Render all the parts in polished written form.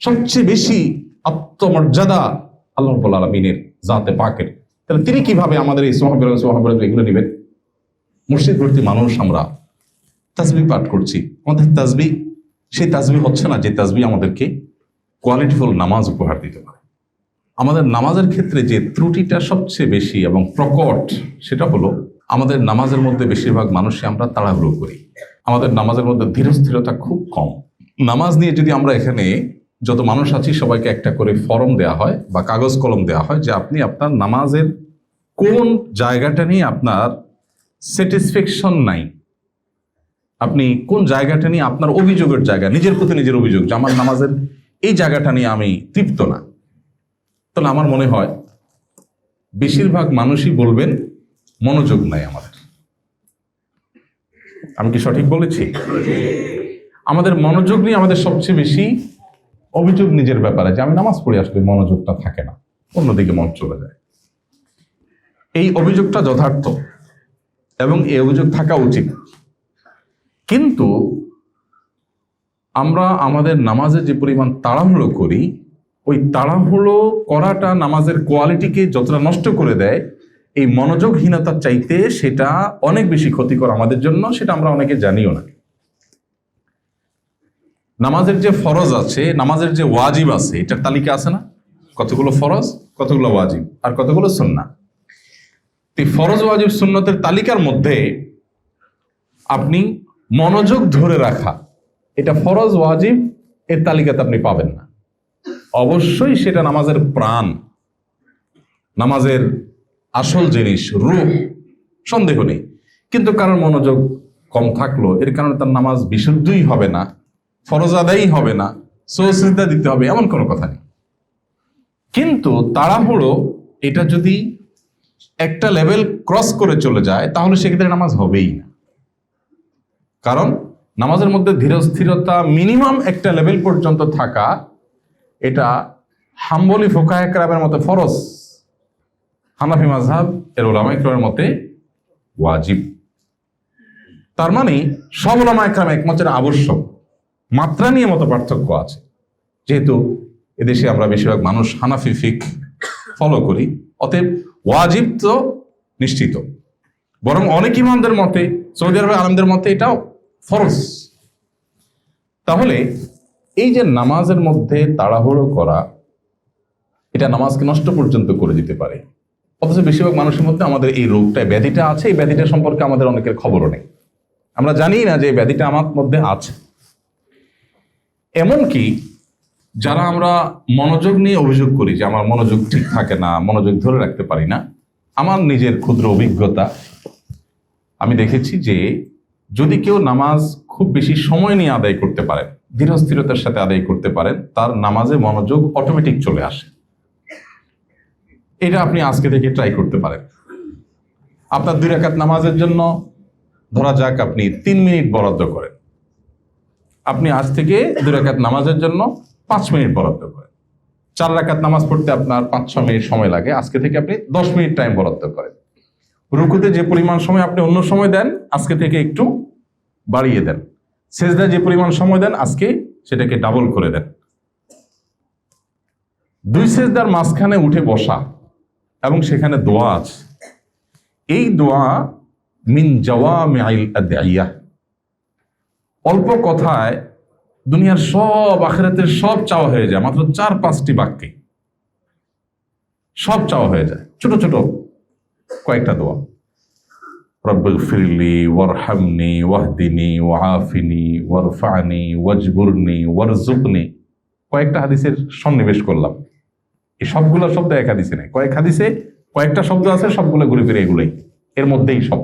সবচেয়ে বেশি আত্মমর্যাদা আল্লাহ রাব্বুল আলামিনের জাতে পাকের, তাহলে তিনি কিভাবে আমাদের এই সুবহানাল্লাহ এগুলো নেবেন? মসজিদ ভর্তি মানুষ আমরা তাসবিহ পাঠ করছি, আমাদের তাসবিহ সেই তাসবিহ হচ্ছে না যে তাসবিহ আমাদেরকে কোয়ালিটিফুল নামাজ উপহার দিতে পারে। আমাদের নামাজের ক্ষেত্রে যে ত্রুটিটা সবচেয়ে বেশি এবং প্রকট, সেটা হলো আমাদের নামাজের মধ্যে বেশিরভাগ মানুষই আমরা তাড়াহুড়ো করি। আমাদের নামাজের মধ্যে ধীরস্থিরতা খুব কম। নামাজ নিয়ে যদি আমরা এখানে যত মানুষ আছি সবাইকে একটা করে ফর্ম দেওয়া হয় বা কাগজ কলম দেওয়া হয় যে আপনি আপনার নামাজের কোন জায়গাটা নিয়ে আপনার স্যাটিসফ্যাকশন নাই, আপনি কোন জায়গাটা নিয়ে আপনার অভিযোগের জায়গা, নিজের প্রতি নিজের অভিযোগ যে আমার নামাজের এই জায়গাটা নিয়ে আমি তৃপ্ত না, তাহলে আমার মনে হয় বেশিরভাগ মানুষই বলবেন মনোযোগ নাই আমাদের। আমি কি সঠিক বলেছি? আমাদের মনোযোগ নিয়ে আমাদের সবচেয়ে বেশি অভিযোগ নিজের ব্যাপারে, যে আমি নামাজ পড়ি আসলে মনোযোগটা থাকে না, অন্যদিকে মন চলে যায়। এই অভিযোগটা যথার্থ এবং এই অভিযোগ থাকা উচিত, কিন্তু আমরা আমাদের নামাজে যে পরিমাণ তাড়াহুড়ো করি, ওই তাড়াহুড়ো করাটা নামাজের কোয়ালিটিকে যতটা নষ্ট করে দেয়, এই মনোযোগহীনতার চাইতে সেটা অনেক বেশি ক্ষতিকর আমাদের জন্য, সেটা আমরা অনেকে জানিও না। নামাজের যে ফরজ আছে, নামাজের যে ওয়াজিব আছে, এটার তালিকা আছে না? কতগুলো ফরজ, কতগুলো ওয়াজিব, আর কতগুলো সুন্নাহ। এই ফরজ ওয়াজিব সুন্নতের তালিকার মধ্যে আপনি মনোযোগ ধরে রাখা, এটা ফরজ ওয়াজিব এর তালিকাতে আপনি পাবেন না। অবশ্যই সেটা নামাজের প্রাণ, নামাজের আসল জিনিস, রূহ, সন্দেহ নেই। কিন্তু কারণ মনোযোগ কম থাকলো, এর কারণে তার নামাজ বিশুদ্ধই হবে না, ফরজ আদায়ই হবে না, সুজদা দিতে হবে, এমন কোনো কথা নেই। কিন্তু তাড়াহুড়ো এটা যদি একটা লেভেল ক্রস করে চলে যায়, তাহলে সেক্ষেত্রে নামাজ হবেই না। কারণ নামাজের মধ্যে ধীরস্থিরতা মিনিমাম একটা লেভেল পর্যন্ত থাকা, এটা হাম্বলি ফুকাহে কেরামের মতে ফরজ, হানাফি মাযহাব এর উলামায়ে কেরামের মতে ওয়াজিব। তার মানে সব উলামায়ে কেরাম একমতের আবশ্যক, মাত্রা নিয়ে মত পার্থক্য আছে। যেহেতু এদেশে আমরা বেশিরভাগ মানুষ হানাফি ফিকহ ফলো করি, অতএব ওয়াজিব তো নিশ্চিত, বরং অনেক ইমামদের মতে, সৌদি আরবের আলেমদের মতে এটাও ফরজ। তাহলে এই যে নামাজের মধ্যে তাড়াহুড়ো করা, এটা নামাজকে নষ্ট পর্যন্ত করে দিতে পারে। অথচ বেশিরভাগ মানুষের মধ্যে আমাদের এই রোগটা, ব্যাধিটা আছে। এই ব্যাধিটা সম্পর্কে আমাদের অনেকের খবরও নেই, আমরা জানি না যে এই ব্যাধিটা আমার মধ্যে আছে। এমনকি যারা আমরা মনোযোগ নিয়ে অভিযোগ করি যে আমার মনোযোগ ঠিক থাকে না, মনোযোগ ধরে রাখতে পারি না, আমার নিজের ক্ষুদ্র অভিজ্ঞতা, আমি দেখেছি যে যদি কেউ নামাজ খুব বেশি সময় নিয়ে আদায় করতে পারেন, ধীরস্থিরতার সাথে আদায় করতে পারেন, তার নামাজে মনোযোগ অটোমেটিক চলে আসে। এটা আপনি আজকে থেকে ট্রাই করতে পারেন। আপনার 2 রাকাত নামাজের জন্য ধরা যাক আপনি 3 মিনিট বরাদ্দ করেন, আপনি আজ থেকে 2 রাকাত নামাজের জন্য 5 মিনিট বরাদ্দ করেন। 4 রাকাত নামাজ পড়তে আপনার 5-6 মিনিট সময় লাগে, আজকে থেকে আপনি 10 মিনিট টাইম বরাদ্দ করেন। রুকুতে যে পরিমাণ সময় আপনি অন্য সময় দেন, আজকে থেকে একটু বাড়িয়ে দেন। সেজদায় যে পরিমাণ সময় দেন, আজকে সেটাকে ডাবল করে দেন। 2 সেজদার মাঝখানে উঠে বসা এবং সেখানে দোয়া আছে। এই দোয়া মিন জাওয়ামিআল আদইয়া, অল্প কথায় দুনিয়ার সব, আখিরাতের সব চাওয়া হয়ে যায় মাত্র 4-5টি বাক্যে, সব চাওয়া হয়ে যায়। ছোট ছোট কয়েকটা দোয়া, রব্বিগফিরলি ওয়ারহামনি ওয়াহদিনি ওয়াআফিনি ওয়ারফানি ওয়াজবুরনি ওয়ারযুকনি। কয়েকটা হাদিসের সন্নিবেশ করলাম। এই সবগুলো শব্দ এক হাদিসে নেই, কয়েক হাদিসে কয়েকটা শব্দ আছে, সবগুলো ঘুরে ফিরে এগুলোই, এর মধ্যেই সব।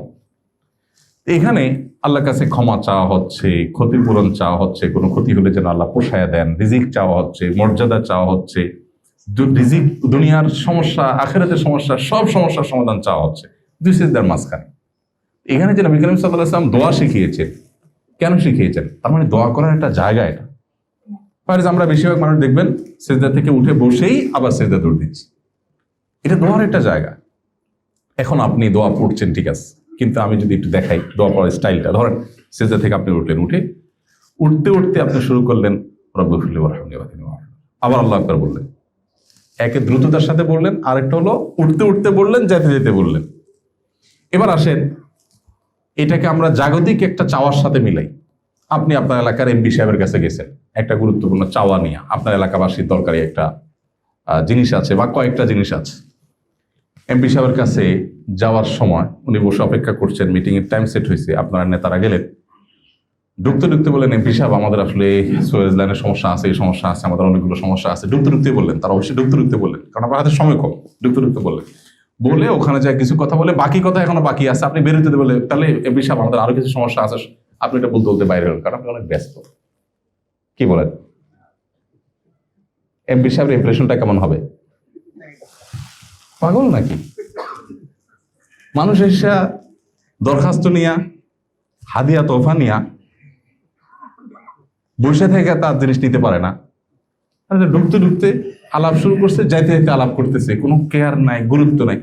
এখানে আল্লাহর কাছে ক্ষমা চাওয়া হচ্ছে, ক্ষতিপূরণ চাওয়া হচ্ছে, কোনো ক্ষতি হলে যেন আল্লাহ পোষায়া দেন, রিজিক চাওয়া হচ্ছে, মর্যাদা চাওয়া হচ্ছে, রিজিক, দুনিয়ার সমস্যা, আখিরাতের সমস্যা, সব সমস্যার সমাধান চাওয়া হচ্ছে 2 সিজদার মাঝখানে। এখানে যে নবী করিম সাল্লাল্লাহু আলাইহি ওয়াসাল্লাম দোয়া শিখিয়েছেন, কেন শিখিয়েছেন? তার মানে দোয়া করার একটা জায়গা এটা। আমরা বেশিরভাগ মানুষ দেখবেন সিজদা থেকে উঠে বসেই আবার সিজদা দৌড় দিচ্ছে, এটা দোয়ার একটা জায়গা। এখন আপনি দোয়া পড়ছেন, ঠিক আছে, কিন্তু আমি যদি একটু দেখাই দোয়া পড়ার স্টাইলটা। ধরেন সিজদা থেকে আপনি উঠলেন, উঠতে উঠতে আপনি শুরু করলেন রব্বিগফিরলি ওয়ারহামনি ওয়াহদিনি ওয়াআফিনি, আবার আল্লাহু আকবার বললেন। একে দ্রুততার সাথে বললেন, আরেকটা হলো উঠতে উঠতে বললেন, যেতে যেতে বললেন। এবার আসেন, এটাকে আমরা জাগতিক একটা চাওয়ার সাথে মিলাই। আপনি আপনার এলাকার এমপি সাহেবের কাছে গেছেন একটা গুরুত্বপূর্ণ চাওয়া নিয়ে, আপনার এলাকাবাসীর দরকারি একটা জিনিস আছে বা কয়েকটা জিনিস আছে। এমপি সাহেবের কাছে যাওয়ার সময় উনি বসে অপেক্ষা করছেন, মিটিং এর টাইম সেট হয়েছে, আপনারা নেতারা গেলেন। ঢুকতে ঢুকতে বললেন, এমপি সাহেব আমাদের আসলে সুয়েজ লাইনের সমস্যা আছে, এই সমস্যা আছে, আমাদের অনেকগুলো সমস্যা আছে। ঢুকতে ঢুকতে বললেন, তারা অবশ্যই ঢুকতে ঢুকতে বললেন, কারণ আপনার হাতে সময় কম। ঢুকতে ঢুকতে বললেন, বলে ওখানে যায় কিছু কথা বলে, বাকি কথা এখনো বাকি আছে, আপনি বেরোতে বলে, তাহলে এমপি সাহেব আমাদের আরো কিছু সমস্যা আছে, আপনি এটা বলতে বলতে বাইরে হলেন, কারণ আপনি অনেক ব্যস্ত। কি বলেন, এমপি সাহেবের ইমপ্রেশনটা কেমন হবে? পাগল নাকি? মানুষ এসে দরখাস্ত নিয়া, হাদিয়া তোফা নিয়া বসে থেকে তার জিনিস নিতে পারে না। ঢুকতে ঢুকতে আলাপ শুরু করছে, যাইতে যাইতে আলাপ করতেছে, কোনো কেয়ার নাই, গুরুত্ব নাই।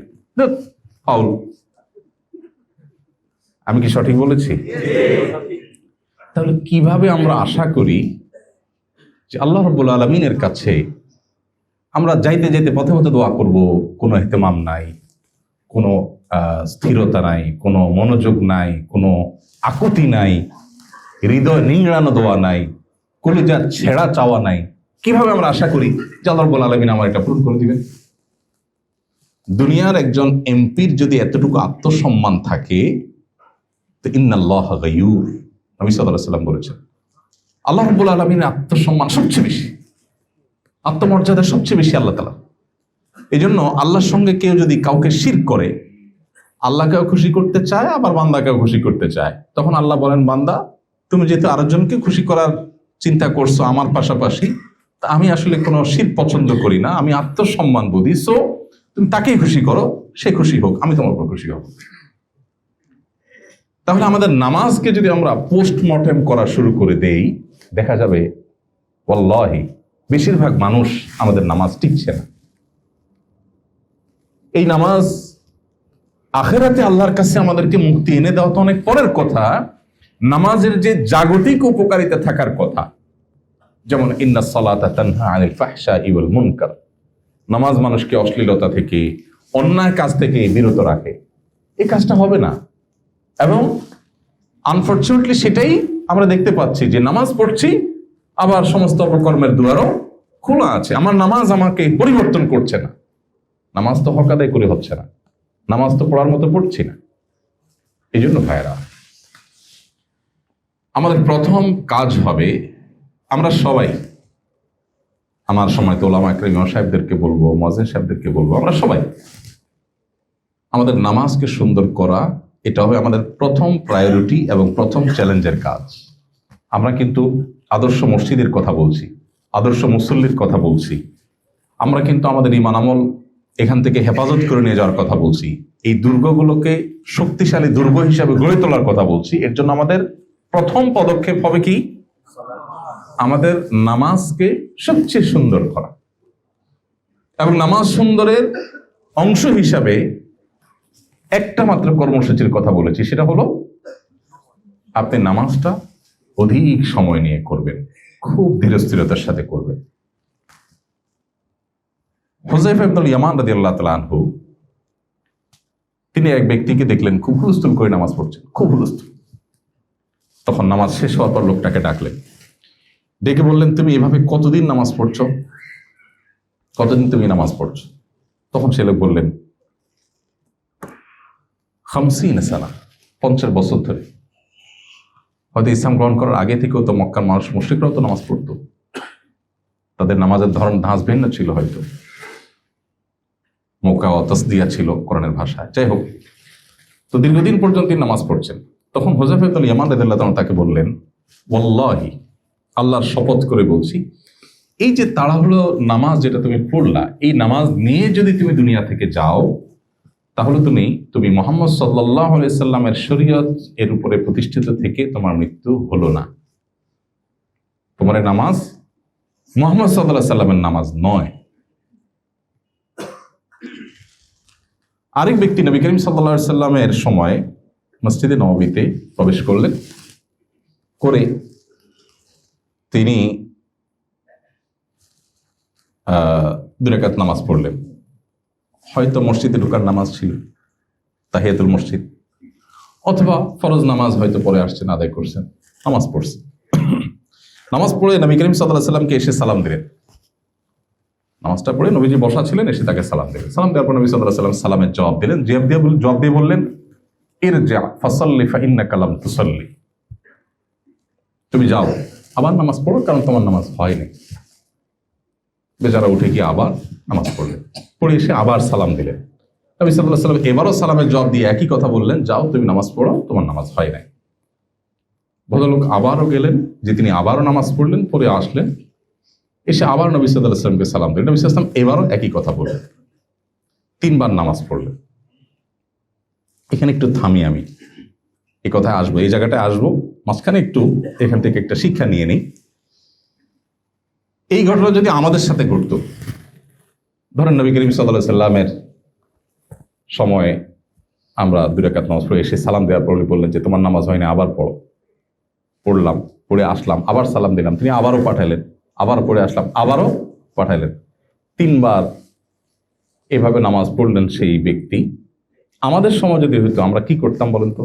ফাউল। আমি কি সঠিক বলেছি? তাহলে কিভাবে আমরা আশা করি যে আল্লাহ রাব্বুল আলামিনের কাছে আমরা যাইতে যাইতে পথে পথে দোয়া করব, কোনো ইহতিমাম নাই, কোনো স্থিরতা নাই, কোনো মনোযোগ নাই, কোনো আকুতি নাই, হৃদয় নিংড়ানো দোয়া নাই, কলিজা ছেঁড়া চাওয়া নাই? কিভাবে আমরা আশা করি যে আল্লাহ রাব্বুল আলামিন আমার এটা পূরণ করে দিবেন? দুনিয়ার একজন এমপির যদি এতটুকু আত্মসম্মান থাকে, তো ইন্নাল্লাহা গায়ুর, নবী সাল্লাল্লাহু আলাইহি ওয়াসাল্লাম বলেছেন, আল্লাহ রাব্বুল আলামিনের আত্মসম্মান সবচেয়ে বেশি, আত্মমর্যাদা সবচেয়ে বেশি আল্লাহ তাআলা। এই জন্য আল্লাহর সঙ্গে কেউ যদি কাউকে শিরক করে, আল্লাহকেও খুশি করতে চায়, আবার বান্দাকেও খুশি করতে চায়, তখন আল্লাহ বলেন, বান্দা তুমি যেহেতু আরেকজনকে খুশি করার চিন্তা করছো আমার পাশাপাশি, তা আমি আসলে কোনো শিরক পছন্দ করি না, আমি আত্মসম্মান বুঝি, সো তুমি তাকেই খুশি করো, সে খুশি হোক, আমি তোমার উপর খুশি হব। তাহলে আমাদের নামাজকে যদি আমরা পোস্টমর্টেম করা শুরু করে দেই, দেখা যাবে ওয়াল্লাহি বেশিরভাগ মানুষ আমাদের নামাজ টিকছে না। এই নামাজ আখিরাতে আল্লাহর কাছে আমাদেরকে মুক্তি এনে দেওয়া তো অনেক পরের কথা, নামাজের যে জাগতিক উপকারিতা থাকার কথা, যেমন ইন্নাস সালাতা তানহা আনিল ফাহশাই ওয়াল মুনকার, নামাজ মানুষকে অশ্লীলতা থেকে, অন্যায় কাজ থেকে বিরত রাখে, এই কাজটা হবে না। এবং আনফরচুনেটলি সেটাই আমরা দেখতে পাচ্ছি, যে নামাজ পড়ছি, আবার সমস্ত অপকর্মের দুয়ারও খোলা আছে। আমার নামাজ আমাকে পরিবর্তন করছে না, নামাজ তো হক আদায় করে হচ্ছে না, নামাজ তো পড়ার মতো পড়ছি না। এই জন্য ভাইয়েরা, আমাদের প্রথম কাজ হবে, আমরা সবাই, আমার সময় তো ওলামা একরাম ইমাম সাহেবদেরকে বলবো, মুয়াজ্জিন সাহেবদেরকে বলবো, আমরা সবাই আমাদের নামাজকে সুন্দর করা, এটা হবে আমাদের প্রথম প্রায়োরিটি এবং প্রথম চ্যালেঞ্জের কাজ। আমরা কিন্তু আদর্শ মসজিদের কথা বলছি, আদর্শ মুসল্লির কথা বলছি, আমরা কিন্তু আমাদের ঈমান আমল এখান থেকে হেফাজত করে নিয়ে যাওয়ার কথা বলছি, এই দুর্গগুলোকে শক্তিশালী দুর্গ হিসাবে গড়ে তোলার কথা বলছি। এর জন্য আমাদের প্রথম পদক্ষেপ হবে কি? আমাদের নামাজকে সবচেয়ে সুন্দর করা। এবং নামাজ সুন্দরের অংশ হিসাবে একটা মাত্র কর্মসূচির কথা বলেছি, সেটা হলো আপনি নামাজটা অধিক সময় নিয়ে করবেন, খুব ধীরস্থিরতার সাথে করবেন। হুযায়ফা ইবনুল ইয়ামান রাদিয়াল্লাহু তাআলা আনহু, তিনি এক ব্যক্তিকে দেখলেন খুব হুলস্থুল করে নামাজ পড়ছেন, খুব হুলস্থুল। তখন নামাজ শেষ হওয়ার পর লোকটাকে ডাকলেন, ডেকে বললেন, তুমি এভাবে কতদিন নামাজ পড়ছো? কতদিন তুমি নামাজ পড়ছো? তখন সে লোক বললেন, 50 সানা, 50 বছর ধরে। হয়তো ইসলাম গ্রহণ করার আগে থেকেও তো মক্কার মানুষ, মুশরিকরাও তো নামাজ পড়তো, তাদের নামাজের ধরন ধাঁচ ভিন্ন ছিল, হয়তো মক্কা ও তাসদিয়া ছিল কোরআনের ভাষায়। যাই হোক, তো দীর্ঘদিন পর্যন্ত তিনি নামাজ পড়ছেন। তখন হুযায়ফা ইবনুল ইয়ামান রাদিয়াল্লাহু তাআলা তাকে বললেন, ওয়াল্লাহি, আল্লাহর শপথ করে বলছি, এই যে তাড়াহুড়ো নামাজ যেটা তুমি পড়লা, এই নামাজ নিয়ে যদি তুমি দুনিয়া থেকে যাও, তাহলে তুমি মুহাম্মদ সাল্লাল্লাহু আলাইহি সাল্লামের শরীয়ত এর উপরে প্রতিষ্ঠিত থেকে তোমার মৃত্যু হলো না। তোমার নামাজ মুহাম্মদ সাল্লাল্লাহু আলাইহি সাল্লামের নামাজ নয়। আরেক ব্যক্তি নবী করিম সাল্লাল্লাহু আলাইহি সাল্লামের সময় মসজিদে নববীতে প্রবেশ করলেন, করে তিনি দুই রাকাত নামাজ পড়লেন, হয়তো মসজিদে ঢোকার নামাজ ছিল, তাহিয়াতুল মসজিদ, অথবা ফরজ নামাজ হয়তো পরে আসছেন, আদায় করছেন, নামাজ পড়ছেন। নামাজ পড়ে নবী করিম সাল্লাল্লাহু আলাইহি সাল্লামকে এসে সালাম দিলেন। নামাজটা পড়ে নবীজি বসা ছিলেন, এসে তাকে সালাম দিলেন। সালাম দেওয়ার পর নবী সাল্লাল্লাহু আলাইহি সাল্লাম সালামের জবাব দিলেন। জবাব দিয়ে বললেন, ইরজা ফাসাল্লি ফাইন্নাকা লাম তুসাল্লি, তুমি যাও আবার নামাজ পড়ো, কারণ তোমার নামাজ হয়নি। বেচারা উঠে গিয়ে আবার নামাজ পড়লেন, পড়ে এসে আবার সালাম দিলেন। নবী সাল্লাল্লাহু আলাইহি সাল্লাম এবারও সালামের জবাব দিয়ে একই কথা বললেন, যাও তুমি নামাজ পড়ো, তোমার নামাজ হয় নাই। ভদ্রলোক আবারও গেলেন, যে তিনি আবারও নামাজ পড়লেন, পরে আসলেন, এসে আবার নবী সাল্লাল্লাহু আলাইহি সাল্লামকে সালাম দিলেন। নবী সাল্লাল্লাহু আলাইহি সাল্লাম এবারও একই কথা বললেন, 3 বার নামাজ পড়লেন। এখানে একটু থামি, আমি এই কথায় আসবো, এই জায়গাটায় আসবো, মাঝখানে একটু এখান থেকে একটা শিক্ষা নিয়ে নিই। এই ঘটনা যদি আমাদের সাথে ঘটতো, ধরেন নবী করিম সাল্লাল্লাহু আলাইহি সাল্লামের সময়ে আমরা 2 রাকাত নামাজ পড়ে এসে সালাম দেওয়ার পর বললেন যে তোমার নামাজ হয়নি, আবার পড়ো। পড়লাম, পড়ে আসলাম, আবার সালাম দিলাম, তিনি আবারও পাঠাইলেন, আবার পড়ে আসলাম, আবারও পাঠাইলেন। 3 বার এভাবে নামাজ পড়লেন সেই ব্যক্তি। আমাদের সময় যদি হইতো আমরা কি করতাম বলেন তো?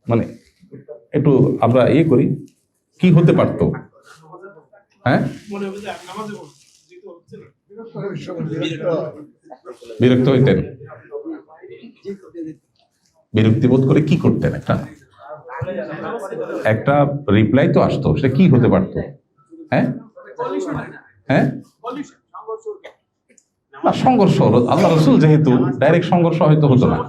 মানে একটু আমরা করি, কি হতে পারতো? হ্যাঁ, বিরক্ত হইতেন, বিরক্তি বোধ করে কি করতেন? একটা রিপ্লাই তো আসতো, সে কি হতে পারতো? হ্যাঁ হ্যাঁ, না সংঘর্ষ হলো, আল্লাহ রাসূল যেহেতু ডাইরেক্ট সংঘর্ষ হয়তো হতো না।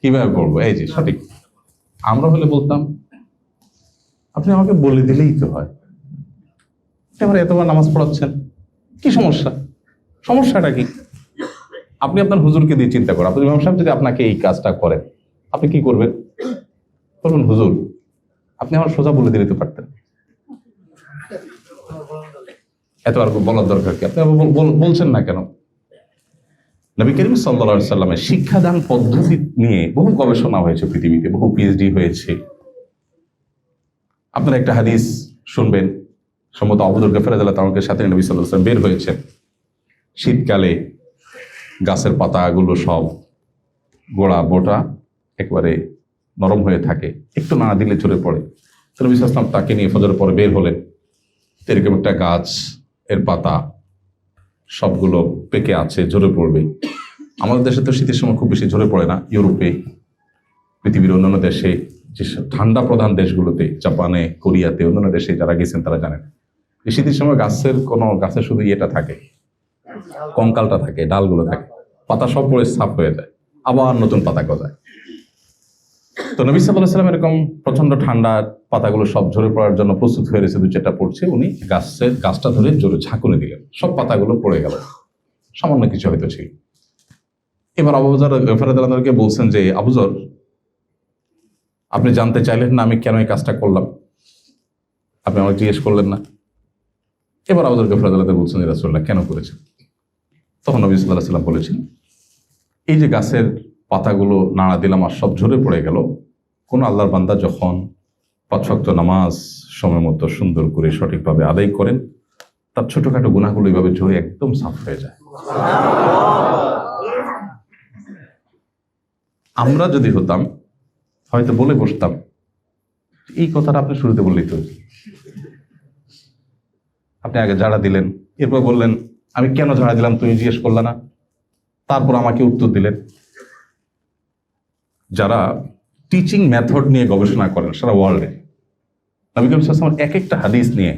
কিভাবে পড়বো, এই যে সঠিক। আমরা হলে বলতাম আপনি আমাকে বলে দিলেই তো হয়, এবার এতবার নামাজ পড়াচ্ছেন, কি সমস্যা? সমস্যাটা কি? আপনি আপনার হুজুরকে দিয়ে চিন্তা করেন, আপনার ইমাম সাহেব যদি আপনাকে এই কাজটা করেন, আপনি কি করবেন? বলবেন হুজুর আপনি আমার সোজা বলে দিলে তো পারতেন, এত আর বলার দরকার কি? আপনি বলছেন না কেন? নবী করিম সাল্লাল্লাহু আলাইহি সাল্লামের শিক্ষাদান পদ্ধতি নিয়ে বহু গবেষণা হয়েছে পৃথিবীতে, বহু পিএইচডি হয়েছে। আপনারা একটা হাদিস শুনবেন, সম্ভবত আবু যর গফার রাদিয়াল্লাহু তাআলার সাথে নবী সাল্লাল্লাহু আলাইহি ওয়াসাল্লাম বের হয়েছেন। শীতকালে গাছের পাতাগুলো সব গোড়া বোটা একবারে নরম হয়ে থাকে, একটু নাড়া দিলে ঝরে পড়ে। তো নবী সাল্লাল্লাহু আলাইহি ওয়াসাল্লাম তাকে নিয়ে ফজরের পরে বের হলেন। এরকম একটা গাছ, এর পাতা সবগুলো পেকে আছে, ঝরে পড়বে। আমাদের দেশে তো শীতের সময় খুব বেশি ঝরে পড়ে না, ইউরোপে, পৃথিবীর অন্যান্য দেশে, যে ঠান্ডা প্রধান দেশগুলোতে, জাপানে, কোরিয়াতে, অন্যান্য দেশে যারা গেছেন তারা জানেন যে শীতের সময় গাছের শুধু ইয়েটা থাকে, কঙ্কালটা থাকে, ডালগুলো থাকে, পাতা সব পড়ে সাফ হয়ে যায়, আবার নতুন পাতা গজায়। তো নবী সাল্লাল্লাহু আলাইহি ওয়াসাল্লাম এরকম প্রচন্ড ঠান্ডা, পাতাগুলো সব ঝরে পড়ার জন্য প্রস্তুত হয়ে রয়েছে, 2-4টা পড়ছে, উনি গাছটা ধরে জোরে ঝাঁকুনি দিলেন, সব পাতাগুলো পড়ে গেল, সামান্য কিছু হয়তো ছিল। এবার আবু যর গফার রাদিয়াল্লাহু তাআলাকে বলছেন যে আবু যর, আপনি জানতে চাইলেন না আমি কেন এই কাজটা করলাম? আপনি আমাকে জিজ্ঞেস করলেন না? এবার আবু যর গফার রাদিয়াল্লাহু তাআলা বলছেন, ইয়া রাসূলুল্লাহ কেন করেছেন? তখন নবী সাল্লাল্লাহু আলাইহি ওয়াসাল্লাম বলেছেন, এই যে গাছের পাতাগুলো নাড়া দিলাম আর সব ঝরে পড়ে গেল, কোন আল্লাহর বান্দা যখন 5 ওয়াক্ত নামাজ সময় মতো সুন্দর করে সঠিকভাবে আদায় করেন, তার ছোটখাটো গুনাহগুলো এইভাবে ঝরে একদম সাফ হয়ে যায়। আমরা যদি হতাম হয়তো বলে বসতাম, এই কথাটা আপনি শুরুতে বললেই তো, আপনি আগে ঝাড়া দিলেন, এরপর বললেন আমি কেন ঝাড়া দিলাম তুমি জিজ্ঞেস করলে না, তারপর আমাকে উত্তর দিলেন। যারা টিচিং মেথড নিয়ে গবেষণা করেন সারা ওয়ার্ল্ডে, নবী করিম সাল্লাল্লাহু আলাইহি ওয়াসাল্লাম এক একটা হাদিস নিয়ে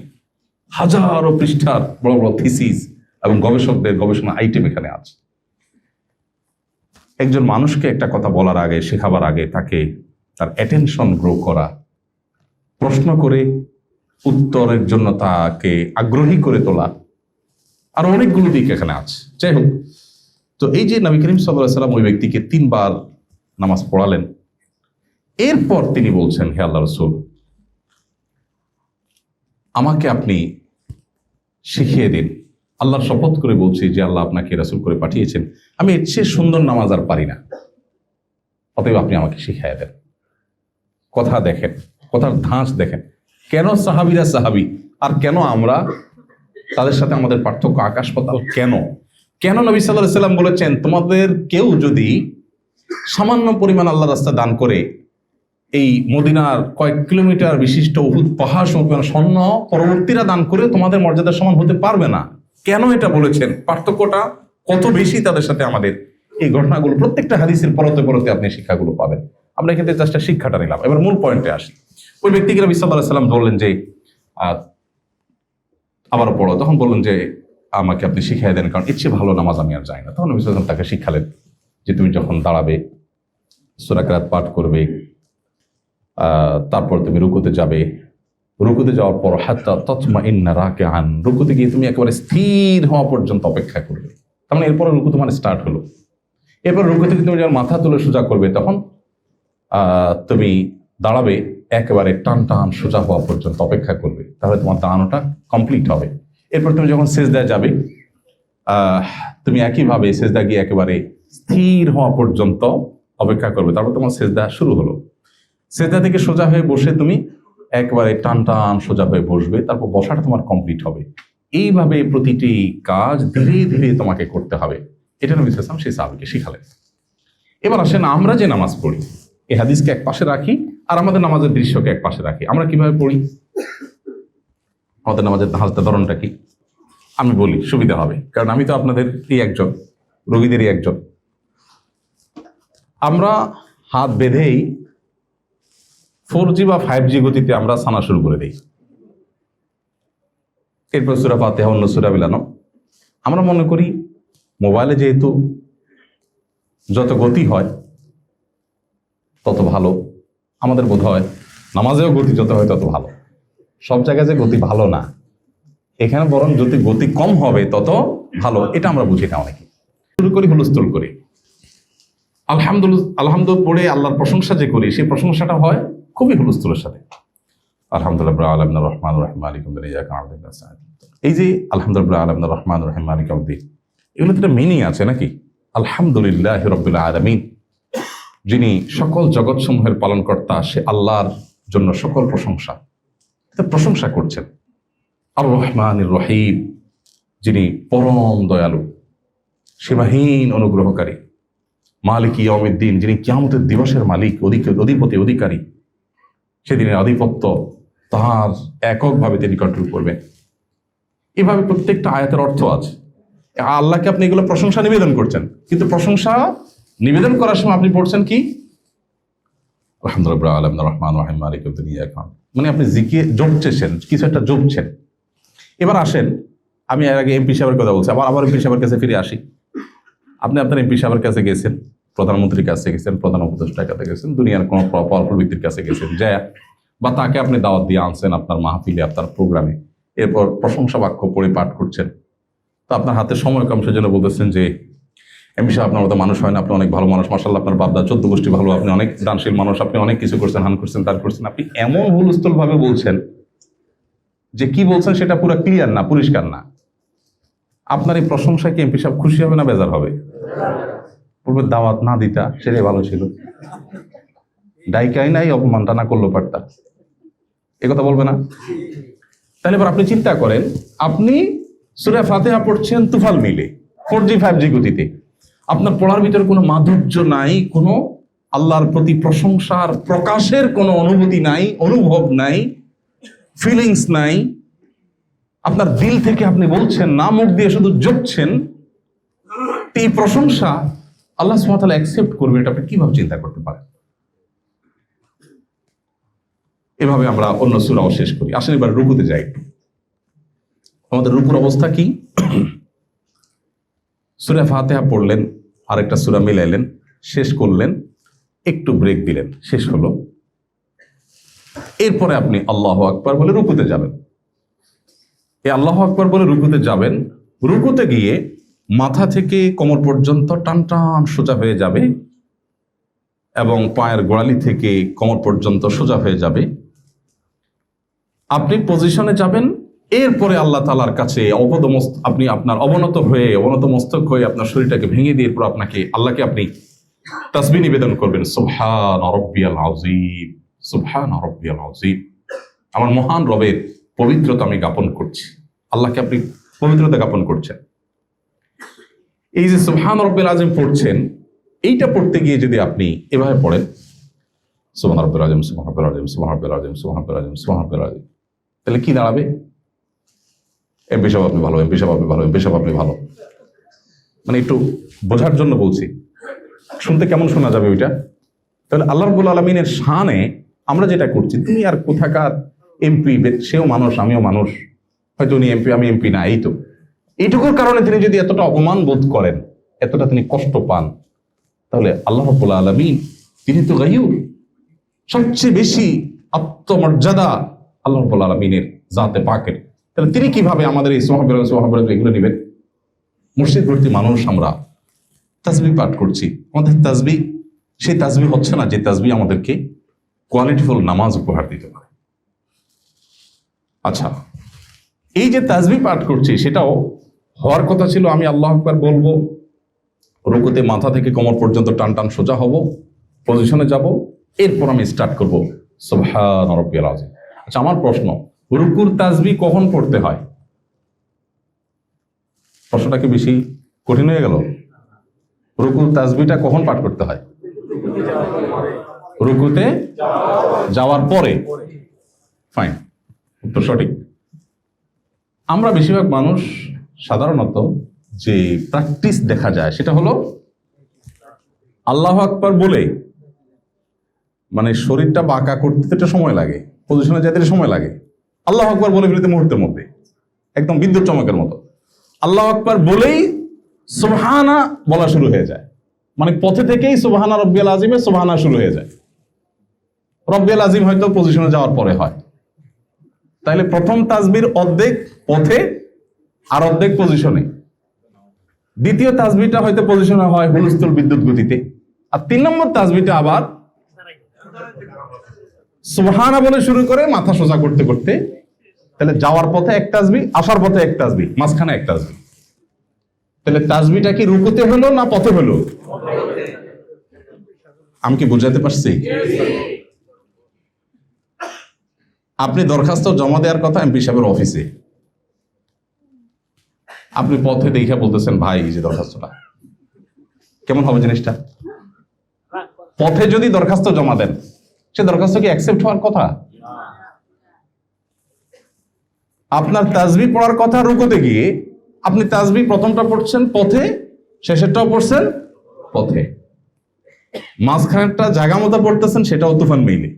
হাজারো পৃষ্ঠার বড় বড় থিসিস এবং গবেষকদের গবেষণা আইটেম এখানে আছে। একজন মানুষকে একটা কথা বলার আগে, শেখাবার আগে তাকে তার অ্যাটেনশন গ্রো করা, প্রশ্ন করে উত্তরের জন্য তাকে আগ্রহী করে তোলা, আর অনেকগুলো দিক এখানে আছে। যাই হোক, তো এই যে নবী করিম সাল্লাল্লাহু আলাইহি ওয়াসাল্লাম ওই ব্যক্তিকে 3 বার নামাজ পড়ালেন, এরপর তিনি বলছেন, হে আল্লাহ রাসূল, আমাকে আপনি শিখিয়ে দিন। আল্লাহর শপথ করে বলছি যে আল্লাহ আপনাকে রাসূল করে পাঠিয়েছেন, আমি এর চেয়ে সুন্দর নামাজ আর পারি না, অতএব আপনি আমাকে শিখিয়ে দেন। কথা দেখেন, কথার ধাঁচ দেখেন, কেন সাহাবীরা সাহাবী আর কেন আমরা, তাদের সাথে আমাদের পার্থক্য আকাশ পাতাল। কেন কেন নবী সাল্লাল্লাহু আলাইহি ওয়াসাল্লাম বলেছেন, তোমাদের কেউ যদি সামান্য পরিমাণ আল্লাহ রাস্তা দান করে এই মদিনার কয়েক কিলোমিটার বিশিষ্ট উহুদ পাহাড় সমান স্বর্ণ পরবর্তীরা দান করে তোমাদের মর্যাদার সমান হতে পারবে না। কেন এটা বলেছেন, পার্থক্যটা কত বেশি তাদের সাথে আমাদের, এই ঘটনাগুলো প্রত্যেকটা হাদিসের পরতে পরতে আপনি শিক্ষাগুলো পাবেন। আমরা এখান থেকে জাস্ট শিক্ষাটা নিলাম। এবার মূল পয়েন্টে আসি। ওই ব্যক্তিকে নবী সাল্লাল্লাহু আলাইহি ওয়াসাল্লাম বললেন যে আবারও পড়ো, তখন বললেন যে আমাকে আপনি শিখিয়ে দেন, কারণ ইচ্ছে ভালো নামাজ আমি আর যাই না। তখন নবী সাল্লাল্লাহু আলাইহি ওয়াসাল্লাম তাকে শিখালেন যে তুমি যখন দাঁড়াবে সূরা কিরাত পাঠ করবে, তারপর তুমি রুকুতে যাবে, রুকুতে যাওয়ার পর হাত্তা তাতমাইন্না রাকিআন, রুকুতে গিয়ে তুমি একেবারে স্থির হওয়া পর্যন্ত অপেক্ষা করবে। তার মানে এরপরে রুকু তোমার স্টার্ট হলো। এরপর রুকুতে তুমি যখন মাথা তুলে সোজা করবে, তখন তুমি দাঁড়াবে, একেবারে টান টান সোজা হওয়া পর্যন্ত অপেক্ষা করবে, তাহলে তোমার দাঁড়ানোটা কমপ্লিট হবে। এরপর তুমি যখন সেজদায় যাবে, তুমি একইভাবে সেজদা গিয়ে একেবারে স্থির হওয়া পর্যন্ত অপেক্ষা করবে, তারপর তোমার সেজদা শুরু হলো। সেজদা থেকে সোজা হয়ে বসে তুমি একবারে টান টান সোজা হয়ে বসবে, তারপর বসাটা তোমার কমপ্লিট হবে। এইভাবে প্রতিটি কাজ ধীরে ধীরে তোমাকে করতে হবে। এটা নবী সাল্লাল্লাহু আলাইহি ওয়াসাল্লাম সেই সাহাবীকে শিখালেন। এবার আসেন আমরা যে নামাজ পড়ি, এই হাদিসকে এক পাশে রাখি আর আমাদের নামাজের দৃশ্যকে এক পাশে রাখি। আমরা কিভাবে পড়ি, আমাদের নামাজের ধাঁচটা ধরনটা কি, আমি বলি সুবিধা হবে, কারণ আমি তো আপনাদেরই একজন, রোগীদেরই একজন। আমরা হাত বেঁধেই 4G বা 5G গতিতে আমরা সানা শুরু করে দিই। এরপর সূরা ফাতিহা, অন্য সূরা মিলানো। আমরা মনে করি মোবাইলে যেহেতু যত গতি হয় তত ভালো, আমাদের বোধ হয় নামাজেও গতি যত হয় তত ভালো। সব জায়গায় যে গতি ভালো না, এখানে বরং যদি গতি কম হবে তত ভালো, এটা আমরা বুঝি না। অনেকে শুরু করি হুলস্থুল করি, আলহামদুলিল্লাহ পড়ে আল্লাহর প্রশংসা যে করি, সেই প্রশংসাটা হয় খুবই হুলস্থুলের সাথে। আলহামদুলিল্লাহ রাব্বিল আলামিন রহমানির রহিম মালিকিল ইয়াউমিদ্দিন ইয়াকা না'বুদু ওয়া ইয়াকা নাস্তাঈন। এই যে আলহামদুলিল্লাহ রাব্বিল আলামিন রহমানির রহিম মালিকিল ইয়াউমিদ্দিন, এগুলো তো একটা মিনিং আছে নাকি? আলহামদুলিল্লাহি রাব্বিল আলামিন, যিনি সকল জগৎসমূহের পালনকর্তা, সে আল্লাহর জন্য সকল প্রশংসা, প্রশংসা করছেন। আর রহমানির রহিম, যিনি পরম দয়ালু, সীমাহীন অনুগ্রহকারী। মালিক ইয়াউমিদ্দিন, যিনি কিয়ামতের দিবসের মালিক, অধিপতি, অধিকারী। সেদিনের আধিপত্য তাহার এককভাবে তিনি কন্ট্রোল করবেন। এভাবে প্রত্যেকটা আয়াতের অর্থ আছে। আল্লাহকে আপনি এগুলো প্রশংসা নিবেদন করছেন, কিন্তু প্রশংসা নিবেদন করার সময় আপনি পড়ছেন কি? আলহামদুলিল্লাহ রাব্বিল আলামিন রহমানির রহিম মালিকিল ইয়াউমিদ্দিন ইয়াকা না'বুদু, মানে আপনি জপছেন, কিছু একটা জপছেন। এবার আসেন, আমি এর আগে এমপি সাহেবের কথা বলছি, আবার এমপি সাহেবের কাছে ফিরে আসি। আপনি আপনার এমপি সাহেবের কাছে গেছেন, প্রধানমন্ত্রীর কাছে গেছেন, প্রধান উপদেষ্টার কাছে গেছেন, দুনিয়ার কোনো পাওয়ারফুল ব্যক্তির কাছে গেছেন, যায় বা তাকে আপনি দাওয়াত দিয়ে আনছেন আপনার মাহফিলে, আপনার প্রোগ্রামে। এরপর প্রশংসা বাক্য পড়ে পাঠ করছেন। তো আপনার হাতে সময় কম, সেজন্য বলতেছেন যে এমপি সাহেব আপনার মতো মানুষ হয় না, আপনি অনেক ভালো মানুষ, মাশাআল্লাহ আপনার বাপদা 14 গোষ্ঠী ভালো, আপনি অনেক দানশীল মানুষ, আপনি অনেক কিছু করছেন, হান করছেন, তার করছেন। আপনি এমন হুলস্থুল ভাবে বলছেন যে কি বলছেন সেটা পুরো ক্লিয়ার না, পরিষ্কার না। আপনার এই প্রশংসায় কি এমপি সাহেব খুশি হবে না বেজার হবে? পূর্বে দাওয়াত না দিতা সেটাই ভালো ছিল, ডাইকাই নাই, অপমানটা না করলো পারতা, এ কথা বলবে না? তাহলে এবার আপনি চিন্তা করেন, আপনি সূরা ফাতিহা পড়ছেন তুফাল মিলে 4G 5G গতিতে, আপনার পড়ার ভিতরে কোনো মাধুর্য নাই, কোনো আল্লাহর প্রতি প্রশংসার প্রকাশের কোনো অনুভূতি নাই, অনুভব নাই, ফিলিংস নাই। আপনার দিল থেকে আপনি বলছেন না, মুখ দিয়ে শুধু জপছেন। এই প্রশংসা আল্লাহ সুবহানাহু ওয়া তাআলা অ্যাকসেপ্ট করবে, এটা আপনি কিভাবে চিন্তা করতে পারেন? এভাবে আমরা অন্য সূরাও শেষ করি। আসেন এবার রুকুতে যাই। আমাদের রুকুর অবস্থা কি? সূরা ফাতিহা পড়লেন, আরেকটা সূরা মিলাইলেন, শেষ করলেন, একটু ব্রেক দিলেন, শেষ হলো। এরপরে আপনি আল্লাহু আকবার বলে রুকুতে যাবেন। এই আল্লাহু আকবার বলে রুকুতে যাবেন। রুকুতে গিয়ে মাথা থেকে কোমর পর্যন্ত টান টান সোজা হয়ে যাবে এবং পায়ের গোড়ালি থেকে কোমর পর্যন্ত সোজা হয়ে যাবে। আপনি পজিশনে যাবেন। এরপরে আল্লাহ তাআলার কাছে আপনি আপনার অবনত মস্তক হয়ে আপনার শরীরটাকে ভেঙে দিয়ে আল্লাহকে আপনি তাসবিহ নিবেদন করবেন। সুবহান রাব্বিয়াল আযীম, সুবহান রাব্বিয়াল আযীম, আমার মহান রবের পবিত্রতা আমি জ্ঞাপন করছি। আল্লাহকে আপনি পবিত্রতা জ্ঞাপন করছেন। এই যে সুবহান রাব্বিয়াল আযীম পড়ছেন, এইটা পড়তে গিয়ে যদি আপনি এভাবে পড়েন সুবহান রাব্বিয়াল আযীম, সুবহান রাব্বিয়াল আযীম, সুবহান রাব্বিয়াল আযীম, সুবহান রাব্বিয়াল আযীম, সুবহান রাব্বিয়াল আযীম, তাহলে কি দাঁড়াবে? এমপি সাহেব আপনি ভালো, এমপি সাহেব আপনি ভালো, এমপি সাহেব আপনি ভালো। মানে একটু বোঝার জন্য বলছি, শুনতে কেমন শোনা যাবে ওইটা? তাহলে আল্লাহ রাব্বুল আলামিনের শানে আমরা যেটা করছি, তুমি আর কোথাকার এমপি, সেও মানুষ আমিও মানুষ, হয়তো উনি এমপি আমি এমপি না, এই তো এইটুকুর কারণে তিনি যদি এতটা অপমান বোধ করেন, এতটা তিনি কষ্ট পান, তাহলে আল্লাহ রাব্বুল আলামিন তিনি তো গায়ুর, সবচেয়ে বেশি আত্মমর্যাদা আল্লাহ রাব্বুল আলামিনের জাতে পাকের। তাহলে তিনি কিভাবে আমাদের এই সুবহানাল্লাহ এগুলো নেবেন? মসজিদ ভর্তি মানুষ আমরা তাসবিহ পাঠ করছি, আমাদের তাসবিহ সেই তাসবিহ হচ্ছে না যে তাসবিহ আমাদেরকে কোয়ালিটিফুল নামাজ উপহার দিতে পারে। আচ্ছা, এই যে তাসবিহ পাঠ করছি সেটাও হওয়ার কথা ছিল আমি আল্লাহু আকবার বলবো, রুকুতে মাথা থেকে কোমর পর্যন্ত টান টান সোজা হব, পজিশনে যাব, এরপর আমি স্টার্ট করব সুবহান রাব্বিয়াল আযীম। আচ্ছা, আমার প্রশ্ন, রুকুর তাসবিহ কখন পড়তে হয়? প্রশ্নটা কি বেশি কঠিন হয়ে গেল? রুকুর তাসবিহটা কখন পাঠ করতে হয়? রুকুতে যাওয়ার পরে। ফাইন, উত্তর সঠিক। আমরা বেশিরভাগ মানুষ সাধারণত যে প্র্যাকটিস দেখা যায় সেটা হলো আল্লাহু আকবার বলে, মানে শরীরটা বাঁকা করতে একটা সময় লাগে, পজিশনে যেতে সময় লাগে, আল্লাহু আকবার বলে ফেলতে মুহূর্তের মধ্যে একদম বিদ্যুৎ চমকের মতো আল্লাহু আকবার বলেই সুবহানা বলা শুরু হয়ে যায়। মানে পথে থেকেই সুবহানা রাব্বিয়াল আযীমে সুবহানা শুরু হয়ে যায়। রাব্বিয়াল আযীম হয়তো পজিশনে যাওয়ার পরে হয়। তাহলে প্রথম তাসবিহর অর্ধেক পথে আর অর্ধেক পজিশনে। দ্বিতীয় তাসবিহটা হয়তো পজিশনে হয় হুলস্থুল বিদ্যুৎ গতিতে। আর 3 নম্বর তাসবিহটা আবার সুবহানা বলে শুরু করে মাথা সোজা করতে করতে, তাহলে যাওয়ার পথে এক তাসবিহ, আসার পথে এক তাসবিহ, মাঝখানে এক তাসবিহ। তাহলে তাসবিহটা কি রুকুতে হলো না পথে হলো? আমি কি বুঝাতে পারছি? আপনি দরখাস্ত জমা দেওয়ার কথা এমপি সাহেবের অফিসে, আপনি পথে দেখে বলতেছেন ভাই এই যে দরখাস্তটা, কেমন হবে জিনিসটা? পথে যদি দরখাস্ত জমা দেন, সে দরখাস্ত কি অ্যাকসেপ্ট হওয়ার কথা? আপনার তাসবিহ পড়ার কথা রুকুতে গিয়ে, আপনি তাসবিহ প্রথমটা পড়ছেন পথে, শেষেরটাও পড়ছেন পথে, মাঝখানেরটা জায়গা মতো পড়তেছেন, সেটাও তুফান মেইলে।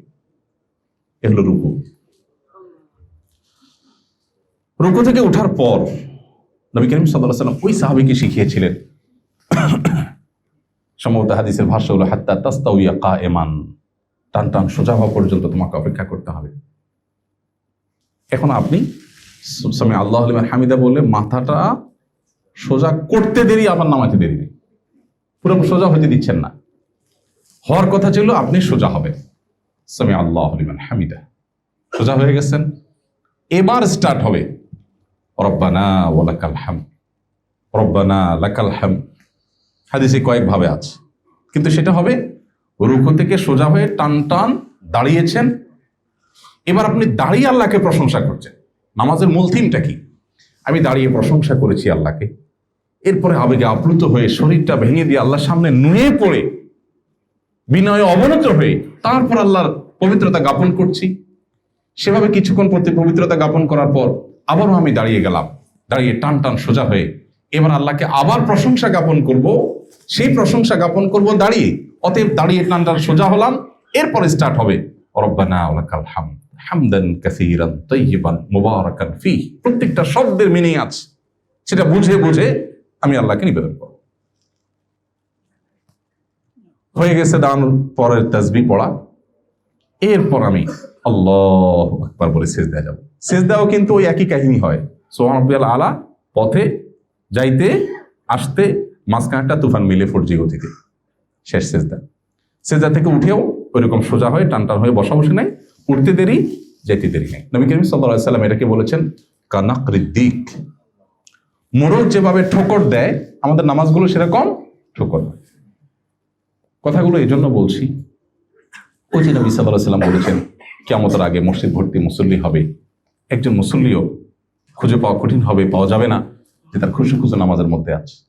এ হলো রুকু। রুকু থেকে ওঠার পর নবী করিম সাল্লাল্লাহু আলাইহি ওয়াসাল্লাম ওই সাহাবীকে শিখিয়েছিলেন, সম্ভবত হাদিসের ভাষ্য হলো হাত্তা তাস্তাউইয়া কায়েমান, টান টান সোজা হওয়া পর্যন্ত তোমাকে অপেক্ষা করতে হবে। এখন আপনি সামি আল্লাহু লিমান হামিদা বলে মাথাটা সোজা করতে দেরি, আবার নামাতে দেরি নেই, পুরো সোজা হতে দিচ্ছেন না। হওয়ার কথা ছিল আপনি সোজা হবেন, সামি আল্লাহু লিমান হামিদা, সোজা হয়ে গেছেন। এবার স্টার্ট হবে রব্বানা ওয়া লাকাল হামদ, রব্বানা লাকাল হামদ। হাদিসে কয়েক ভাবে আছে, কিন্তু সেটা হবে রুকু থেকে সোজা হয়ে টান টান দাঁড়িয়েছেন। এবার আপনি দাঁড়িয়ে আল্লাহকে প্রশংসা করছেন। নামাজের মূল থিমটা কি? আমি দাঁড়িয়ে প্রশংসা করেছি আল্লাহকে, এরপরে আবেগে আপ্লুত হয়ে শরীরটা ভেঙে দিয়ে আল্লাহর সামনে নুয়ে পড়ে বিনয়ে অবনত হয়ে তারপর আল্লাহর পবিত্রতা জ্ঞাপন করছি। সেভাবে কিছুক্ষণ প্রতি পবিত্রতা জ্ঞাপন করার পর আবারও আমি দাঁড়িয়ে গেলাম, দাঁড়িয়ে টান টান সোজা হয়ে এবার আল্লাহকে আবার প্রশংসা জ্ঞাপন করব, সেই প্রশংসা জ্ঞাপন করব দাঁড়িয়ে। অতএব দাঁড়িয়ে টান টান সোজা হলাম, এরপরে স্টার্ট হবে রব্বানা ওয়া লাকাল হামদ হামদান কাসীরান তাইয়িবান মুবারাকান ফীহ। প্রত্যেকটা শব্দের মিনিং আছে, সেটা বুঝে বুঝে আমি আল্লাহকে নিবেদন করব। হয়ে গেছে দাঁড়ানোর পরের তাসবিহ পড়া, এরপর আমি আল্লাহু আকবার বলে সিজদায় যাব। সিজদাও কিন্তু ওই একই কাহিনী হয়, সুবহান রাব্বিয়াল আলা, পথে যাইতে আসতে মাঝখানটা তুফান মিলে 4G গতিতে শেষ সিজদা। সিজদা থেকে উঠেও ওইরকম সোজা হয়ে টান টান হয়ে বসা বসে নাই, উঠতে দেরি যেতে দেরি নাই। নবী করিম সাল্লাল্লাহু আলাইহি ওয়াসাল্লাম এটাকে বলেছেন কানাকরিদ দিক। মোরগ যেভাবে ঠোকর দেয়, আমাদের নামাজগুলো সেরকম ঠোকর হয়। কথাগুলো এই জন্য বলছি, ওই যে নবী সাল্লাল্লাহু আলাইহি সাল্লাম বলেছেন কিয়ামতের আগে মসজিদ ভর্তি মুসল্লি হবে, একজন মুসল্লিও খুঁজে পাওয়া কঠিন হবে, পাওয়া যাবে না যে তার খুশু খুশু নামাজের মধ্যে আছে।